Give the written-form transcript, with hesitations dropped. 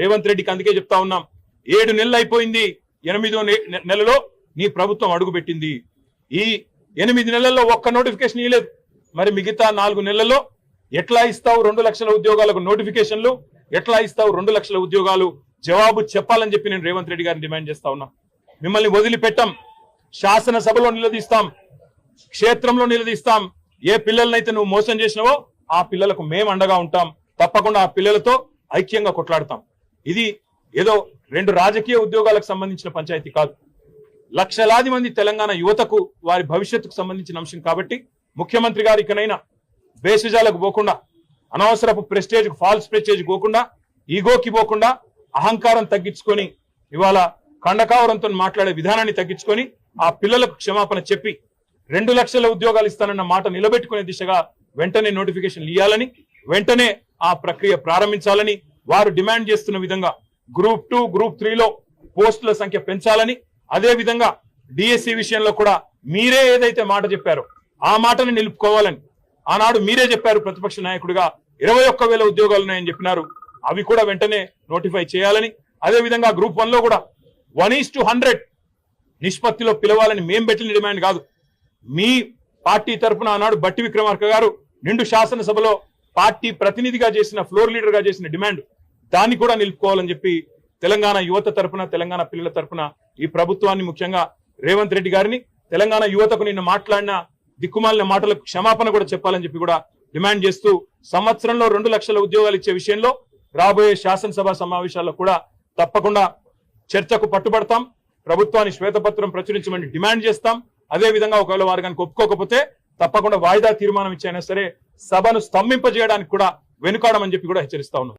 రేవంత్ రెడ్డికి అందుకే చెప్తా ఉన్నాం, 7 నెలలు అయిపోయింది, 8వ నెలలో నీ ప్రభుత్వం అడుగుపెట్టింది. ఈ 8 నెలల్లో ఒక్క నోటిఫికేషన్ ఇవ్వలేదు. మరి మిగతా 4 నెలల్లో ఎట్లా ఇస్తావు 2 లక్షల ఉద్యోగాలకు నోటిఫికేషన్లు, ఎట్లా ఇస్తావు 2 లక్షల ఉద్యోగాలు? జవాబు చెప్పాలని చెప్పి నేను రేవంత్ రెడ్డి గారిని డిమాండ్ చేస్తా ఉన్నా. మిమ్మల్ని వదిలిపెట్టాం, శాసనసభలో నిలదీస్తాం, క్షేత్రంలో నిలదీస్తాం. ఏ పిల్లలనైతే నువ్వు మోసం చేసినావో ఆ పిల్లలకు మేము అండగా ఉంటాం. తప్పకుండా ఆ పిల్లలతో ఐక్యంగా కొట్లాడతాం. ఇది ఏదో 2 రాజకీయ ఉద్యోగాలకు సంబంధించిన పంచాయతీ కాదు, లక్షలాది మంది తెలంగాణ యువతకు వారి భవిష్యత్తుకు సంబంధించిన అంశం. కాబట్టి ముఖ్యమంత్రి గారు ఇకనైనా బేసిజాలకు పోకుండా, అనవసరపు ప్రెస్టేజ్ ఫాల్స్ ప్రెస్టేజ్ పోకుండా, ఈగోకి పోకుండా అహంకారం తగ్గించుకొని ఇవాళ కండకావరంతో మాట్లాడే విధానాన్ని తగ్గించుకొని ఆ పిల్లలకు క్షమాపణ చెప్పి 2 లక్షల ఉద్యోగాలు ఇస్తానన్న మాట నిలబెట్టుకునే దిశగా వెంటనే నోటిఫికేషన్లు ఇవ్వాలని, వెంటనే ఆ ప్రక్రియ ప్రారంభించాలని, వారు డిమాండ్ చేస్తున్న విధంగా గ్రూప్ 2, గ్రూప్ 3లో పోస్టుల సంఖ్య పెంచాలని, అదే విధంగా డిఎస్సి విషయంలో కూడా మీరే ఏదైతే మాట చెప్పారో ఆ మాటను నిలుపుకోవాలని ఆనాడు మీరే చెప్పారు. ప్రతిపక్ష నాయకుడిగా 21,000 ఉద్యోగాలు ఉన్నాయని చెప్పినారు. అవి కూడా వెంటనే నోటిఫై చేయాలని, అదే విధంగా గ్రూప్ 1లో కూడా 1:100 నిష్పత్తిలో పిలవాలని మేం పెట్టిన డిమాండ్ కాదు. మీ పార్టీ తరఫున ఆనాడు బట్టి విక్రమార్క గారు నిండు శాసనసభలో పార్టీ ప్రతినిధిగా చేసిన, ఫ్లోర్ లీడర్ గా చేసిన డిమాండ్, దాన్ని కూడా నిలుపుకోవాలని చెప్పి తెలంగాణ యువత తరఫున, తెలంగాణ పిల్లల తరఫున ఈ ప్రభుత్వాన్ని, ముఖ్యంగా రేవంత్ రెడ్డి గారిని, తెలంగాణ యువతకు నిన్న మాట్లాడిన దిక్కుమాలిన మాటలకు క్షమాపణ కూడా చెప్పాలని చెప్పి కూడా డిమాండ్ చేస్తూ, సంవత్సరంలో 2 లక్షల ఉద్యోగాలు ఇచ్చే విషయంలో రాబోయే శాసనసభ సమావేశాల్లో కూడా తప్పకుండా చర్చకు పట్టుబడతాం. ప్రభుత్వాన్ని శ్వేతపత్రం ప్రచురించమని డిమాండ్ చేస్తాం. అదే విధంగా ఒకవేళ వారు కనుక ఒప్పుకోకపోతే తప్పకుండా వాయిదా తీర్మానం ఇచ్చైనా సరే సభను స్తంభింపజేయడానికి కూడా వెనుకాడమని చెప్పి కూడా హెచ్చరిస్తా ఉన్నాం.